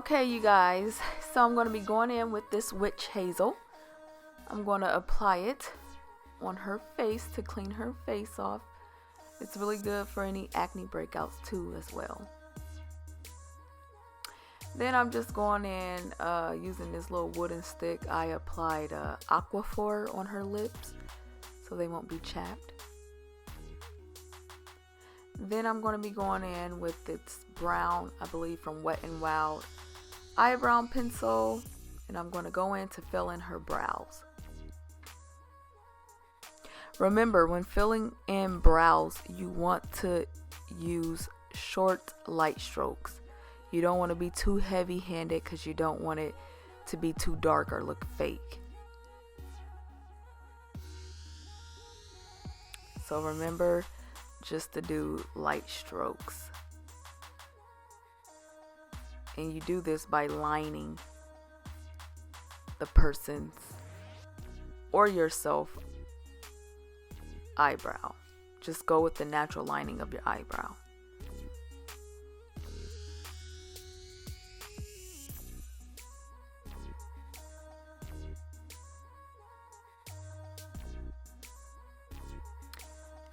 Okay, you guys, so I'm going to be going in with this witch hazel. I'm going to apply it on her face to clean her face off. It's really good for any acne breakouts too as well. Then I'm just going in using this little wooden stick. I applied Aqua on her lips so they won't be chapped. Then I'm going to be going in with this brown, I believe from Wet n Wild eyebrow pencil, and I'm going to go in to fill in her brows. Remember, when filling in brows, you want to use short, light strokes. You don't want to be too heavy-handed because you don't want it to be too dark or look fake. So remember just to do light strokes. And you do this by lining the person's or yourself eyebrow. Just go with the natural lining of your eyebrow.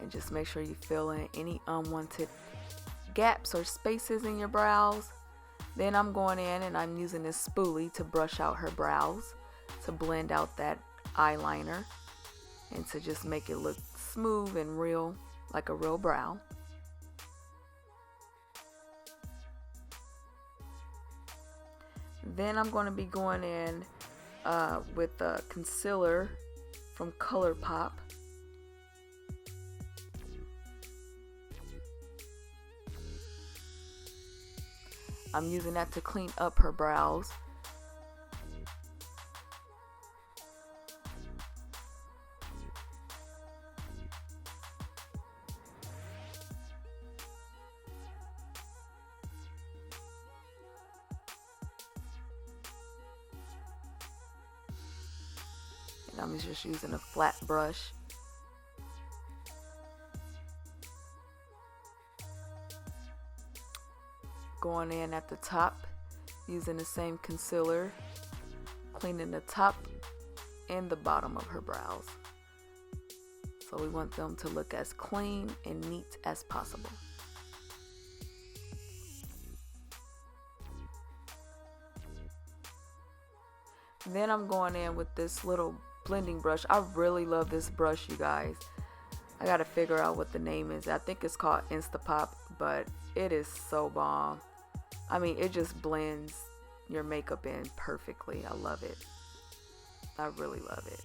And just make sure you fill in any unwanted gaps or spaces in your brows. Then I'm going in and I'm using this spoolie to brush out her brows, to blend out that eyeliner, and to just make it look smooth and real, like a real brow. Then I'm going to be going in with a concealer from ColourPop. I'm using that to clean up her brows. And I'm just using a flat brush. Going in at the top, using the same concealer, cleaning the top and the bottom of her brows. So we want them to look as clean and neat as possible. Then I'm going in with this little blending brush. I really love this brush, you guys. I gotta figure out what the name is. I think it's called Insta, but it is so bomb. I mean, it just blends your makeup in perfectly. I love it. I really love it.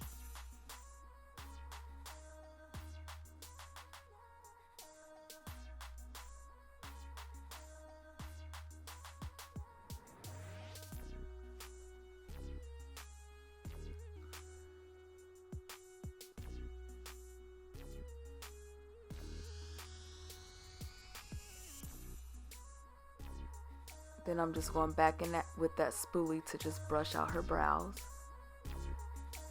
Then I'm just going back in that with that spoolie to just brush out her brows.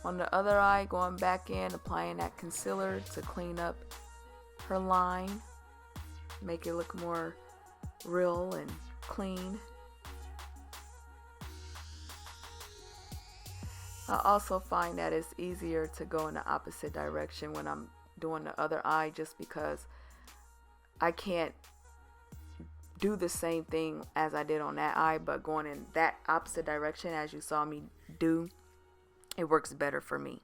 On the other eye, going back in, applying that concealer to clean up her line, make it look more real and clean. I also find that it's easier to go in the opposite direction when I'm doing the other eye, just because I can't do the same thing as I did on that eye, but going in that opposite direction as you saw me do, it works better for me.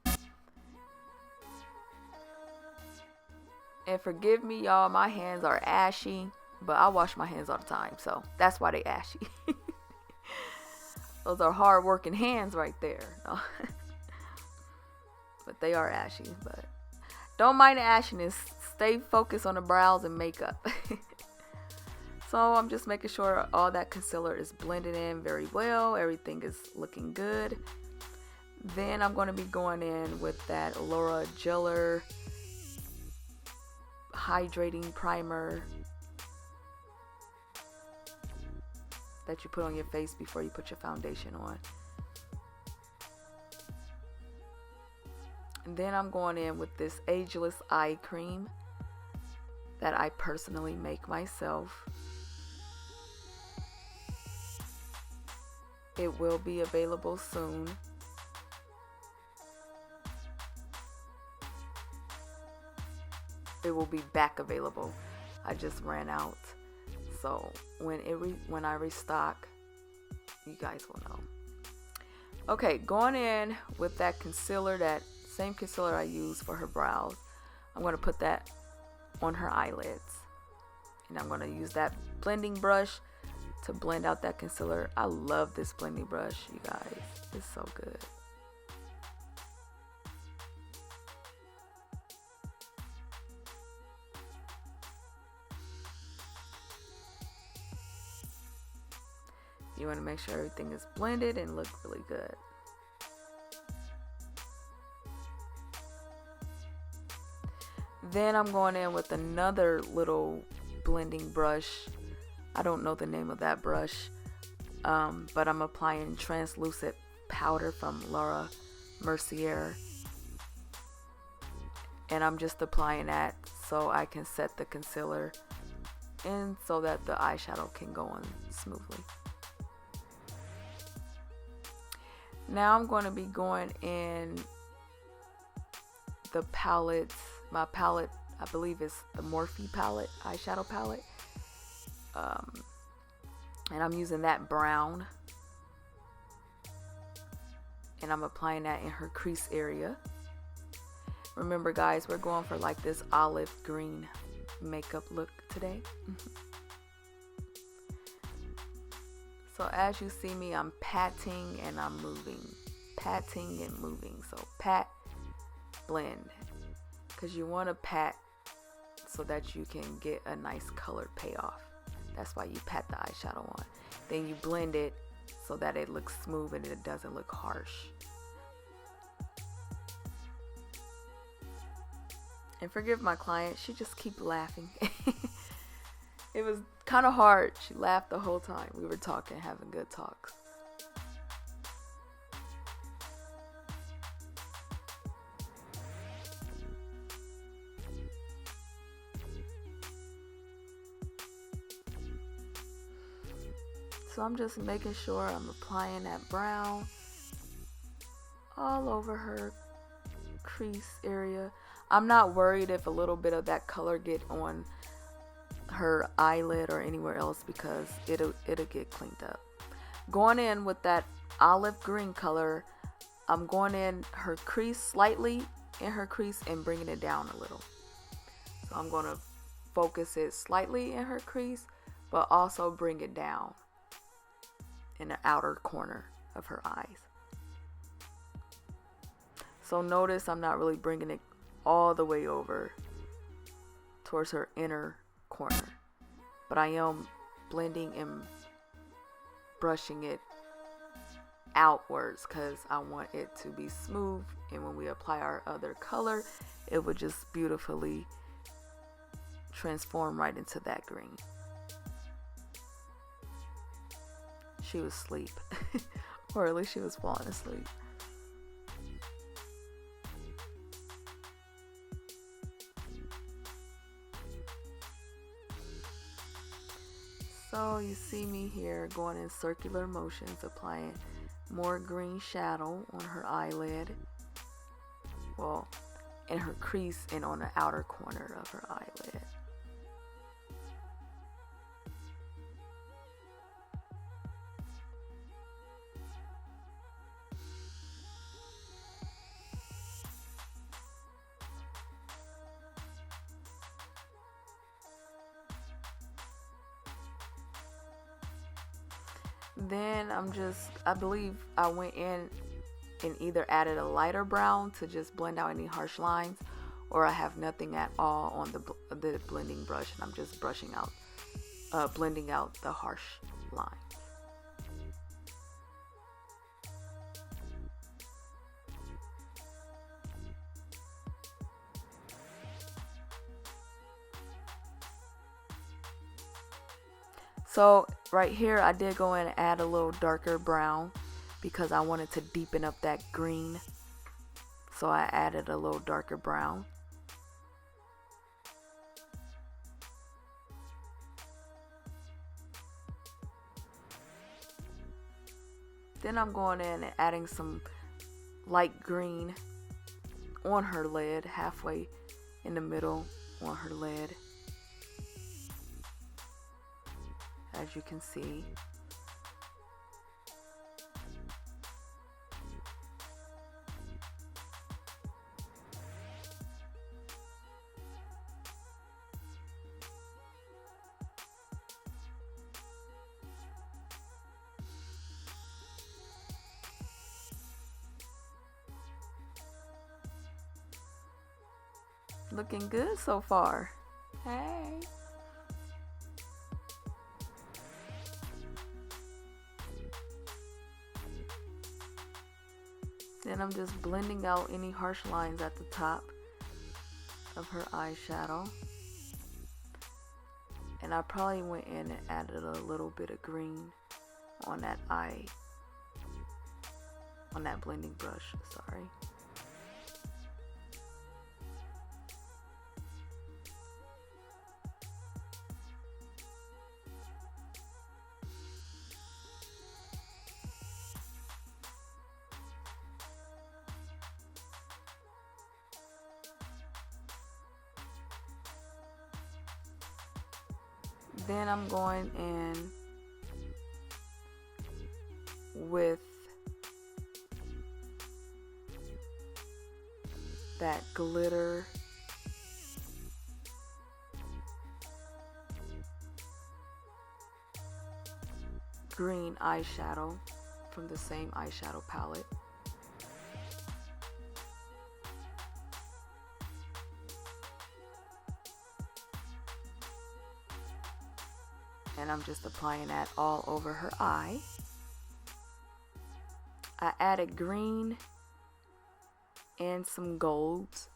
And forgive me, y'all, my hands are ashy, but I wash my hands all the time, so that's why they ashy. Those are hard working hands right there. But they are ashy, but don't mind the ashiness. Stay focused on the brows and makeup. So I'm just making sure all that concealer is blended in very well. Everything is looking good. Then I'm going to be going in with that Laura Geller Hydrating Primer that you put on your face before you put your foundation on. And then I'm going in with this Ageless Eye Cream that I personally make myself. It will be available soon. It will be back available. I just ran out. So when I restock, you guys will know. Okay, going in with that concealer, that same concealer I use for her brows. I'm going to put that on her eyelids. And I'm going to use that blending brush to blend out that concealer. I love this blending brush, you guys. It's so good. You want to make sure everything is blended and look really good. Then I'm going in with another little blending brush. I don't know the name of that brush, but I'm applying translucent powder from Laura Mercier. And I'm just applying that so I can set the concealer in so that the eyeshadow can go on smoothly. Now I'm going to be going in the palette. My palette, I believe, is the Morphe palette, eyeshadow palette. And I'm using that brown. And I'm applying that in her crease area. Remember, guys, we're going for like this olive green makeup look today. So as you see me, I'm patting and I'm moving. Patting and moving. So pat, blend. Because you want to pat so that you can get a nice color payoff. That's why you pat the eyeshadow on. Then you blend it so that it looks smooth and it doesn't look harsh. And forgive my client, she just keep laughing. It was kind of hard. She laughed the whole time. We were talking, having good talks. So I'm just making sure I'm applying that brown all over her crease area. I'm not worried if a little bit of that color get on her eyelid or anywhere else because it'll get cleaned up. Going in with that olive green color, I'm going in her crease slightly in her crease and bringing it down a little. So I'm going to focus it slightly in her crease, but also bring it down in the outer corner of her eyes. So notice I'm not really bringing it all the way over towards her inner corner, but I am blending and brushing it outwards because I want it to be smooth, and when we apply our other color, it would just beautifully transform right into that green. She was asleep, or at least she was falling asleep. So you see me here going in circular motions, applying more green shadow on her eyelid, well, in her crease and on the outer corner of her eyelid. Then I believe I went in and either added a lighter brown to just blend out any harsh lines, or I have nothing at all on the blending brush and I'm just blending out the harsh lines. So right here I did go in and add a little darker brown because I wanted to deepen up that green. So I added a little darker brown. Then I'm going in and adding some light green on her lid, halfway in the middle on her lid, as you can see. Looking good so far. Hey. Then I'm just blending out any harsh lines at the top of her eyeshadow. And I probably went in and added a little bit of green on that blending brush, sorry. Then I'm going in with that glitter green eyeshadow from the same eyeshadow palette. And I'm just applying that all over her eye. I added green and some golds.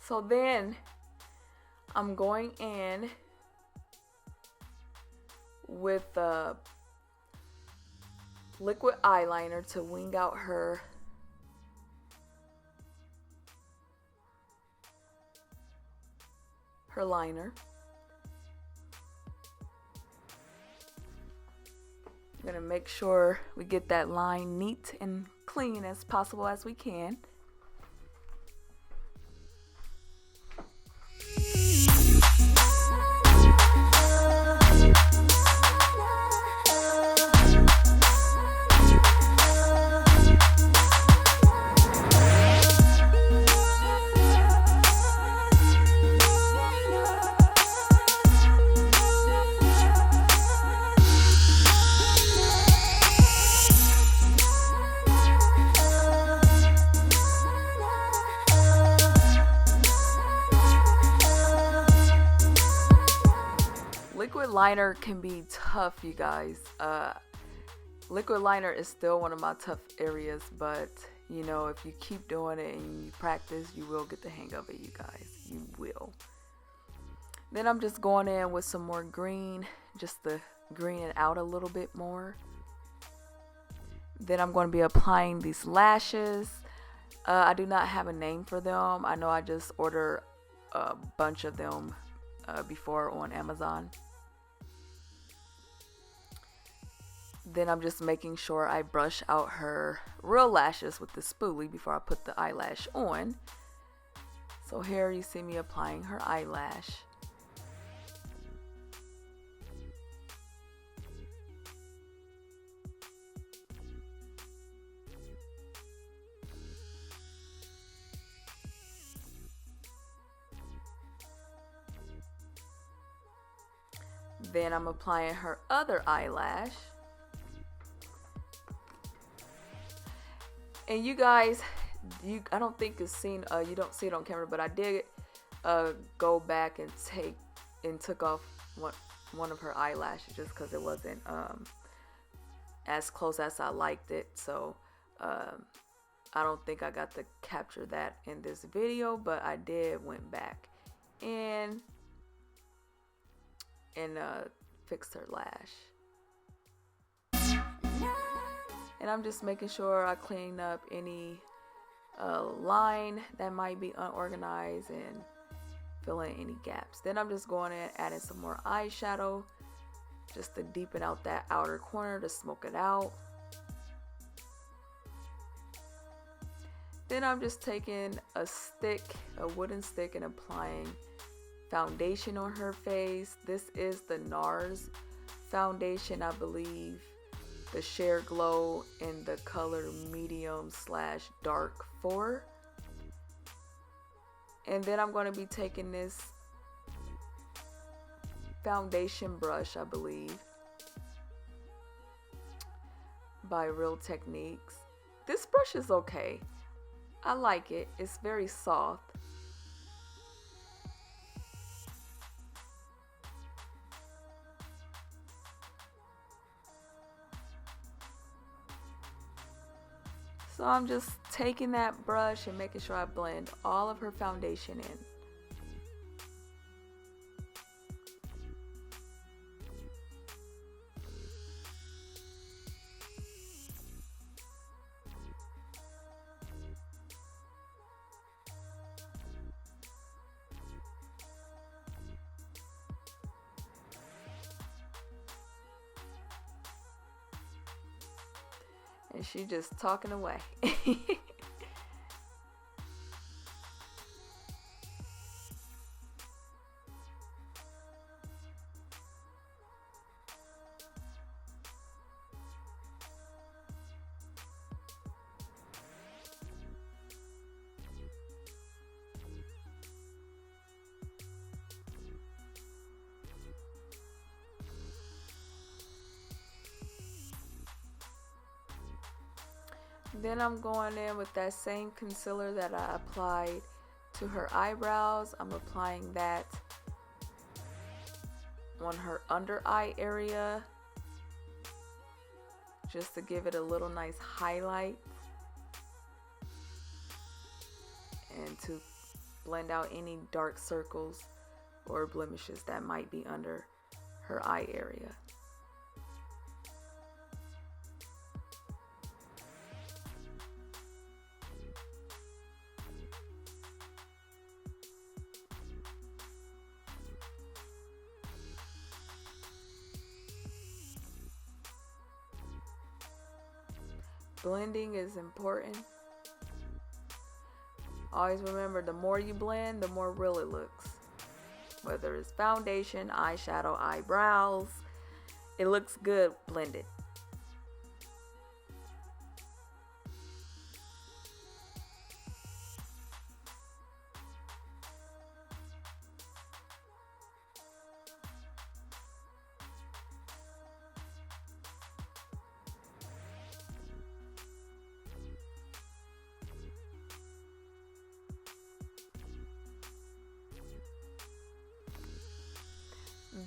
So then I'm going in with the liquid eyeliner to wing out her liner. I'm gonna make sure we get that line neat and clean as possible as we can. Liquid liner can be tough, you guys. Liquid liner is still one of my tough areas, but you know, if you keep doing it and you practice, you will get the hang of it, you guys. You will. Then I'm just going in with some more green, just to green it out a little bit more. Then I'm going to be applying these lashes. I do not have a name for them. I know I just ordered a bunch of them before on Amazon. Then I'm just making sure I brush out her real lashes with the spoolie before I put the eyelash on. So here you see me applying her eyelash. Then I'm applying her other eyelash. And you guys, I don't think it's seen, you don't see it on camera, but I did go back and took off one of her eyelashes just because it wasn't as close as I liked it. So I don't think I got to capture that in this video, but I did went back and fixed her lash. And I'm just making sure I clean up any line that might be unorganized and fill in any gaps. Then I'm just going in adding some more eyeshadow just to deepen out that outer corner, to smoke it out. Then I'm just taking a wooden stick, and applying foundation on her face. This is the NARS foundation, I believe. The Sheer Glow in the color medium/dark 4. And then I'm going to be taking this foundation brush, I believe, by Real Techniques. This brush is okay. I like it. It's very soft. So I'm just taking that brush and making sure I blend all of her foundation in. And she just talking away. Then I'm going in with that same concealer that I applied to her eyebrows. I'm applying that on her under eye area just to give it a little nice highlight and to blend out any dark circles or blemishes that might be under her eye area. Blending is important. Always remember, the more you blend, the more real it looks. Whether it's foundation, eyeshadow, eyebrows, it looks good blended.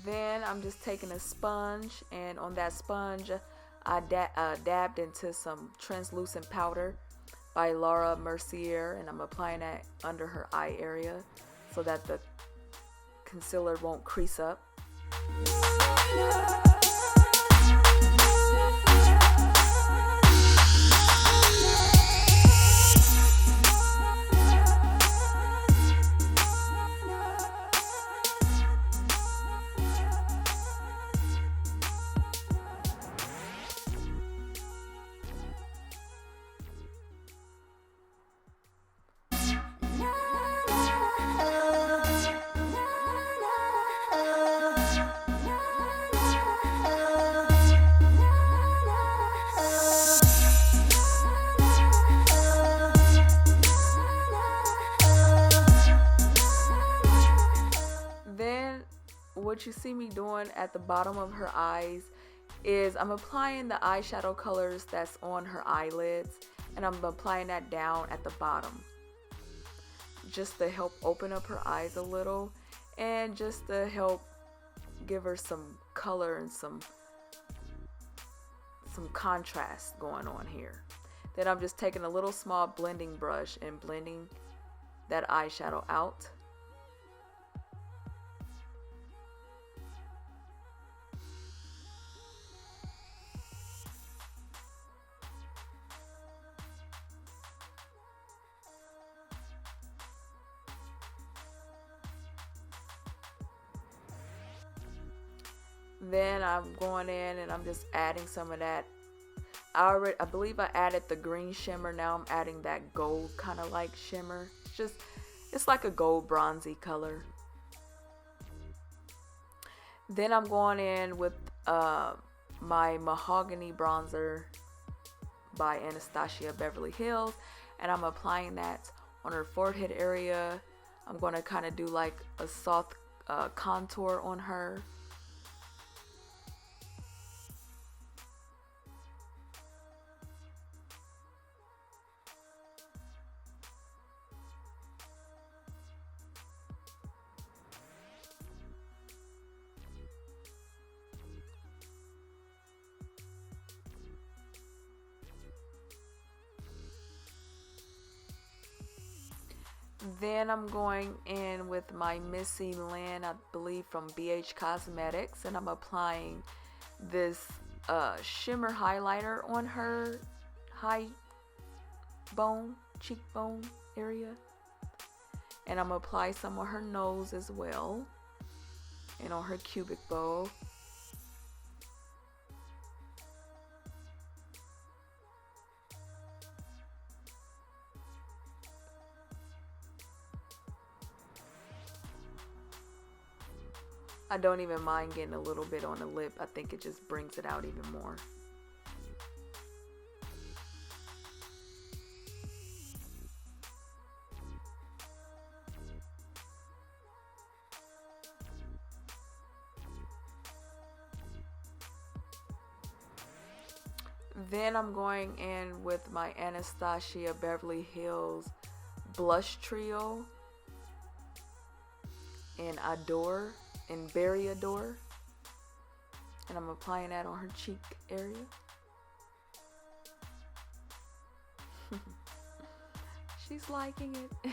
Then I'm just taking a sponge, and on that sponge I dabbed into some translucent powder by Mercier, and I'm applying that under her eye area so that the concealer won't crease up. What you see me doing at the bottom of her eyes is I'm applying the eyeshadow colors that's on her eyelids, and I'm applying that down at the bottom just to help open up her eyes a little and just to help give her some color and some contrast going on here. Then I'm just taking a little small blending brush and blending that eyeshadow out. Then I'm going in and I'm just adding some of that. I believe I added the green shimmer. Now I'm adding that gold kind of like shimmer. It's like a gold bronzy color. Then I'm going in with my Mahogany bronzer by Anastasia Beverly Hills, and I'm applying that on her forehead area. I'm going to kind of do like a soft contour on her. Then I'm going in with my Missy Lynn, I believe from BH Cosmetics, and I'm applying this shimmer highlighter on her cheekbone area. And I'm gonna apply some on her nose as well, and on her cubic bow. I don't even mind getting a little bit on the lip. I think it just brings it out even more. Then I'm going in with my Anastasia Beverly Hills blush trio in Adore. In Berry Adore, and I'm applying that on her cheek area. She's liking it.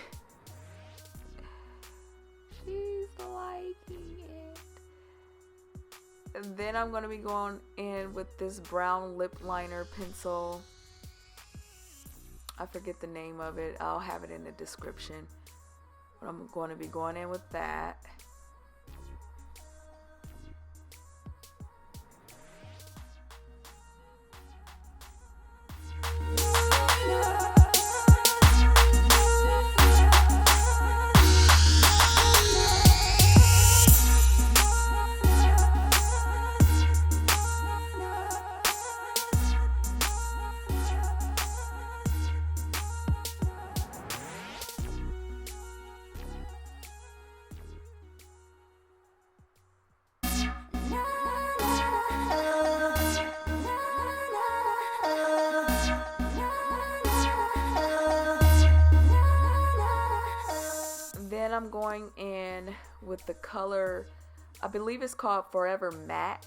She's liking it. And then I'm going to be going in with this brown lip liner pencil. I forget the name of it. I'll have it in the description. But I'm going to be going in with that. Then I'm going in with the color, I believe it's called Forever Matte.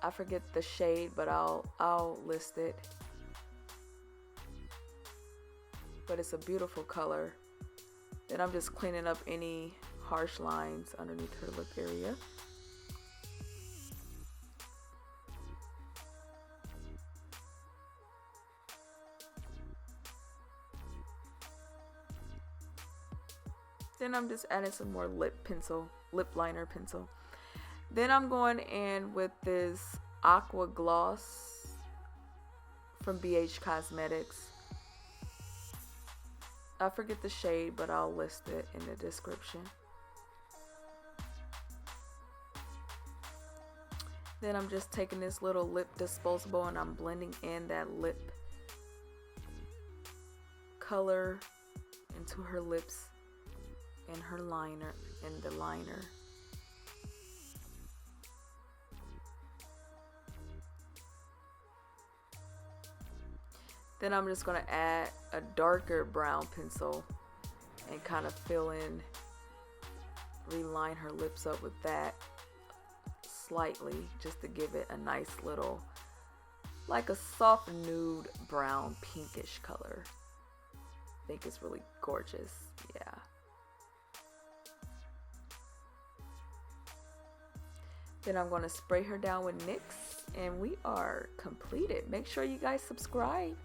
I forget the shade, but I'll list it. But it's a beautiful color. Then I'm just cleaning up any harsh lines underneath her lip area. Then I'm just adding some more lip liner pencil. Then I'm going in with this Aqua gloss from BH Cosmetics. I forget the shade, but I'll list it in the description. Then I'm just taking this little lip disposable and I'm blending in that lip color into her lips and her liner and the liner. Then I'm just going to add a darker brown pencil and kind of fill in, reline her lips up with that slightly, just to give it a nice little, like a soft nude brown pinkish color. I think it's really gorgeous. Yeah. Then I'm going to spray her down with NYX and we are completed. Make sure you guys subscribe.